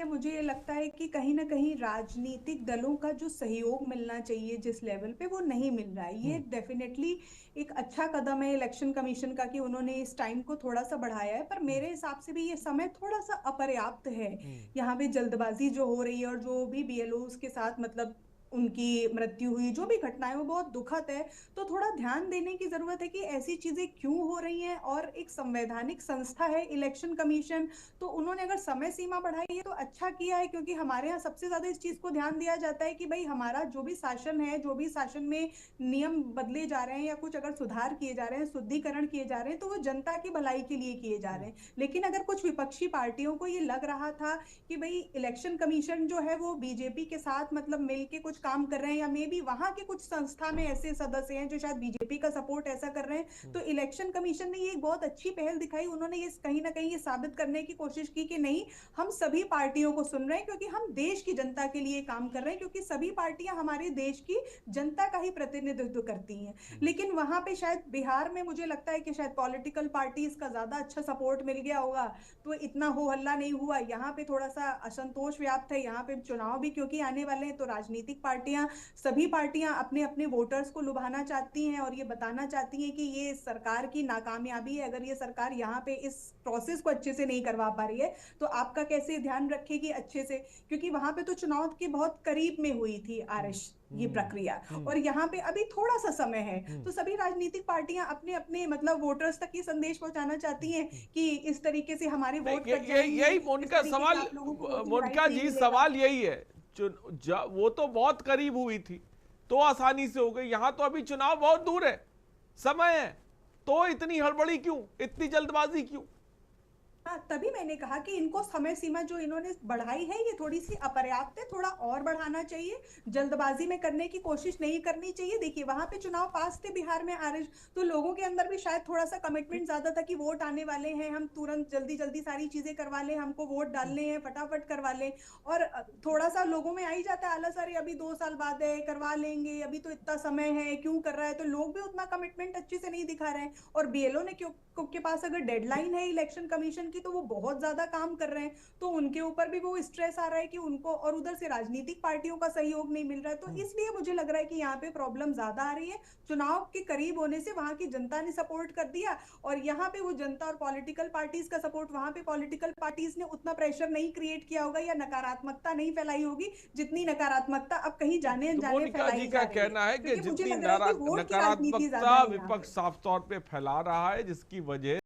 मुझे ये लगता है कि कहीं ना कहीं राजनीतिक दलों का जो सहयोग मिलना चाहिए जिस लेवल पे, वो नहीं मिल रहा है। ये हम्म। डेफिनेटली एक अच्छा कदम है इलेक्शन कमीशन का कि उन्होंने इस टाइम को थोड़ा सा बढ़ाया है, पर मेरे हिसाब से भी ये समय थोड़ा सा अपर्याप्त है। हम्म। यहाँ पे जल्दबाजी जो हो रही है और जो भी बीएलओ के साथ मतलब उनकी मृत्यु हुई, जो भी घटनाएं, वो बहुत दुखद है। तो थोड़ा ध्यान देने की जरूरत है कि ऐसी चीजें क्यों हो रही हैं, और एक संवैधानिक संस्था है इलेक्शन कमीशन, तो उन्होंने अगर समय सीमा बढ़ाई है तो अच्छा किया है, क्योंकि हमारे यहाँ सबसे ज्यादा इस चीज को ध्यान दिया जाता है कि भाई हमारा जो भी शासन है, जो भी शासन में नियम बदले जा रहे हैं या कुछ अगर सुधार किए जा रहे हैं, शुद्धिकरण किए जा रहे हैं, तो वो जनता की भलाई के लिए किए जा रहे हैं। लेकिन अगर कुछ विपक्षी पार्टियों को ये लग रहा था कि भाई इलेक्शन कमीशन जो है वो बीजेपी के साथ मतलब मिलके कुछ काम कर रहे हैं, या मे बी वहां के कुछ संस्था में ऐसे सदस्य हैं जो शायद बीजेपी का सपोर्ट ऐसा कर रहे हैं, तो इलेक्शन कमीशन ने ये एक बहुत अच्छी पहल दिखाई। उन्होंने ये कहीं ना कहीं ये साबित करने की कोशिश की कि नहीं, हम सभी पार्टियों को सुन रहे हैं, क्योंकि हम देश की जनता के लिए काम कर रहे हैं, क्योंकि सभी पार्टियां हमारे देश की जनता का ही प्रतिनिधित्व करती हैं। लेकिन वहां पे शायद बिहार में मुझे लगता है कि शायद पॉलिटिकल पार्टीज का ज्यादा अच्छा सपोर्ट मिल गया होगा, तो इतना हो हल्ला नहीं हुआ। यहाँ पे थोड़ा सा असंतोष व्याप्त है। यहाँ पे चुनाव भी क्योंकि आने वाले हैं, तो राजनीतिक पार्टियां, सभी पार्टियां अपने अपने वोटर्स को लुभाना चाहती हैं और ये बताना चाहती हैं कि ये सरकार की नाकामयाबी है। अगर ये सरकार यहाँ पे इस प्रोसेस को अच्छे से नहीं करवा पा रही है, तो आपका कैसे ध्यान रखेगी अच्छे से, क्योंकि वहां पे तो चुनाव के बहुत करीब में हुई थी हम्म। आरएस ये हम्म। प्रक्रिया, हम्म। और यहाँ पे अभी थोड़ा सा समय है। हम्म। तो सभी राजनीतिक पार्टियां अपने अपने मतलब वोटर्स तक ये संदेश पहुंचाना चाहती हैं हम्म। कि इस तरीके से हमारे नहीं, वोट ये कट ये जाएंगे, यही इस मोनिका तरीके से सवाल, आप लोगों को वोटिंग मोनिका राइट नहीं जी मिलेगा। सवाल यही है। वो तो बहुत करीब हुई थी, तो आसानी से हो गई। यहां तो अभी चुनाव बहुत दूर है, समय है, तो इतनी हड़बड़ी क्यों, इतनी जल्दबाजी क्यों? हाँ, तभी मैंने कहा कि इनको समय सीमा जो इन्होंने बढ़ाई है ये थोड़ी सी अपर्याप्त है, थोड़ा और बढ़ाना चाहिए। जल्दबाजी में करने की कोशिश नहीं करनी चाहिए। देखिए वहां पे चुनाव पास थे बिहार में आरएस, तो लोगों के अंदर भी शायद थोड़ा सा कमिटमेंट ज्यादा था कि वोट आने वाले हैं, हम तुरंत जल्दी जल्दी सारी चीजें करवा लें, हमको वोट डालने हैं, फटाफट करवा लें। और थोड़ा सा लोगों में आ ही जाता है आलस, अरे अभी 2 साल बाद है, करवा लेंगे, अभी तो इतना समय है, क्यों कर रहा है। तो लोग भी उतना कमिटमेंट अच्छे से नहीं दिखा रहे हैं। और बीएलओ ने क्यों के पास अगर डेडलाइन है इलेक्शन कमीशन की, तो वो बहुत ज्यादा काम कर रहे हैं, तो उनके ऊपर भी वो स्ट्रेस आ रहा है कि उनको, और उधर से राजनीतिक पार्टियों का सहयोग नहीं मिल रहा है। तो इसलिए मुझे लग रहा है कि यहाँ पे प्रॉब्लम ज्यादा आ रही है। चुनाव के करीब होने से वहां की जनता ने सपोर्ट कर दिया, और यहाँ पे वो जनता और पॉलिटिकल पार्टीज का सपोर्ट, वहां पे पॉलिटिकल पार्टीज ने उतना प्रेशर नहीं क्रिएट किया होगा या नकारात्मकता नहीं फैलाई होगी, जितनी नकारात्मकता अब कहीं जाने तो अनजाने मोनिका जी फैलाई का जा रही है, कहना है कि क्योंकि मुझे जितनी लग रहा है कि वोट की राजनीति ज्यादा नकारात्मकता है यहाँ विपक्ष पे। साफ तौर पे फैला रहा है, जिसकी वजह